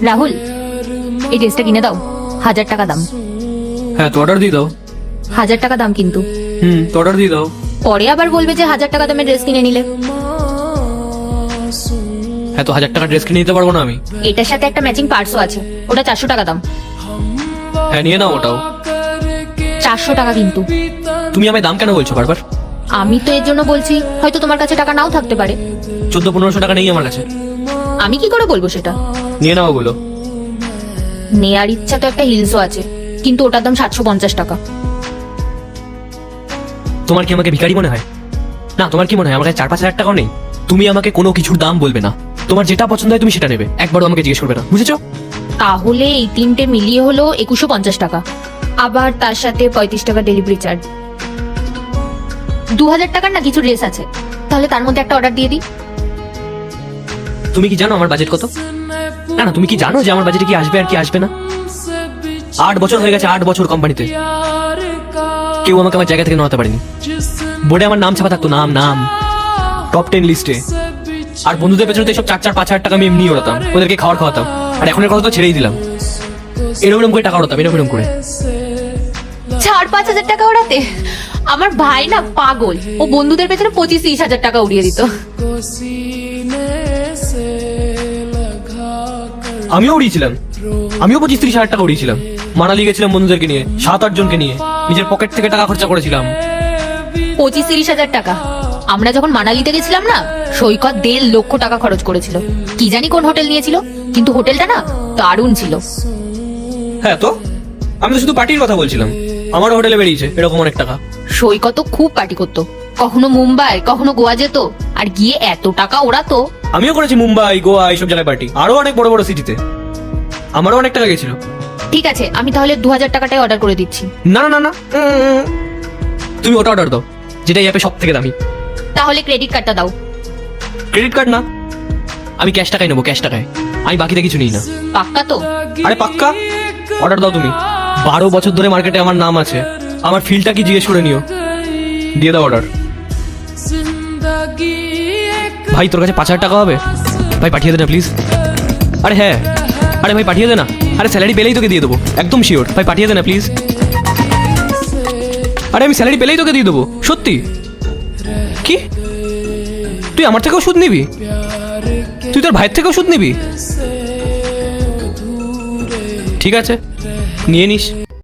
রাহুল, এই ড্রেসটা কিনে দাও, 1000 টাকা দাম। হ্যাঁ তো অর্ডার দিয়ে দাও। 1000 টাকা দাম কিন্তু। তো অর্ডার দিয়ে দাও। পরে আবার বলবে যে 1000 টাকা দামের ড্রেস কিনে নিলে। হ্যাঁ তো 1000 টাকা ড্রেস কিনে নিতে পারবো না আমি? এটার সাথে একটা ম্যাচিং পার্সও আছে, ওটা 400 টাকা দাম। হ্যাঁ নিয়ে নাও ওটাও। 400 টাকা কিন্তু। তুমি আমায় দাম কেন বলছো বারবার? আমি তো এর জন্য বলছি, হয়তো তোমার কাছে টাকা নাও থাকতে পারে। 1400-1500 টাকা নেই আমার কাছে। আমি কি করে বলবো সেটা? নিয়ে নাও বলো। নেয়ার ইচ্ছা তো একটা হিলসও আছে, কিন্তু ওটার দাম 750 টাকা। তোমার কি আমাকে ভিখারি মনে হয়? না, তোমার কি মনে হয় আমার কাছে 4-5 হাজার টাকাও নেই? তুমি আমাকে কোনো কিছুর দাম বলবে না, তোমার যেটা পছন্দ হয় তুমি সেটা নেবে, একবারও আমাকে জিজ্ঞেস করবে না, বুঝেছো? তাহলে এই তিনটে মিলিয়ে হলো 2150 টাকা, আবার তার সাথে 35 টাকা ডেলিভারি চার্জ। 2000 টাকার না কিছু ড্রেস আছে, তাহলে তার মধ্যে একটা অর্ডার দিয়ে দিই। তুমি কি জানো আমার বাজেট কত? না না, তুমি কি জানো যে আমার বাজেটে কি আসবে আর কি আসবে না? 8 বছর হয়ে গেছে, 8 বছর কোম্পানিতে কেউ আমাকে আমার জায়গা থেকে নড়াতে পারেনি। বোর্ডে আমার নাম ছাপা থাকতো, নাম টপ 10 লিস্টে। আর বন্ধুদের পেছনে তো সব 4-5 হাজার টাকা আমি এমনি ওড়াতাম, ওদেরকে খাওয়াতাম। আর এখনের কথা তো ছেড়েই দিলাম, এরকম করে টাকা ওড়াতাম, এরকম করে। 4-5 হাজার টাকা ওড়াতে? আমার ভাই না পাগল, ও বন্ধুদের পেছনে 25-30 হাজার টাকা উড়িয়ে দিত। আমিও উড়িয়েছিলাম, আমিও 25-30 হাজার টাকা উড়িয়েছিলাম। মানালি গেছিলাম বন্ধুদেরকে নিয়ে, 7-8 জনকে নিয়ে, নিজের পকেট থেকে টাকা খরচা করেছিলাম। 25-30 হাজার টাকা? আমরা যখন মানালিতে গেছিলাম না, সৈকত 1.5 লক্ষ টাকা খরচ করেছিল। কি জানি কোন হোটেল নিয়েছিল, কিন্তু হোটেলটা না দারুণ ছিল। হ্যাঁ তো আমি তো শুধু পার্টির কথা বলছিলাম, আমারও হোটেলে বেরিয়েছে এরকম অনেক টাকা। সৈকত খুব পার্টি করতো, কখনো মুম্বাই কখনো গোয়া যেত, আর গিয়ে এত টাকা ওড়াতো। আমিও করেছি মুম্বাই, গোয়া এইসব জায়গায় পার্টি, আরো অনেক বড় বড় সিটিতে। আমারও অনেক টাকা গেছিল। ঠিক আছে, আমি তাহলে 2000 টাকাটাই অর্ডার করে দিচ্ছি। না না না, তুমি ওটা অর্ডার দাও যেটা এই অ্যাপে সব থেকে দামি। তাহলে ক্রেডিট কার্ডটা দাও। ক্রেডিট কার্ড না, আমি ক্যাশ টাকায় নেবো, ক্যাশ টাকায়। আমি বাকিতে কিছু নিই না। পাক্কা তো? আরে পাক্কা। অর্ডার দাও তুমি। 12 বছর ধরে মার্কেটে আমার নাম আছে, আমার ফিল্ডটা কি জিজ্ঞেস করে নিও। দিয়ে দাও অর্ডার। ভাই তোর কাছে 5,000 টাকা হবে? ভাই পাঠিয়ে দে না প্লিজ। আরে হ্যাঁ, আরে ভাই পাঠিয়ে দে না। আরে স্যালারি পেলেই তোকে দিয়ে দেবো, একদম শিওর। ভাই পাঠিয়ে দে না প্লিজ। আরে আমি স্যালারি পেলেই তোকে দিয়ে দেবো, সত্যি। কি তুই আমার থেকেও সুদ নিবি? তুই তোর ভাইয়ের থেকেও সুদ নিবি? ঠিক আছে, নিয়ে নিস।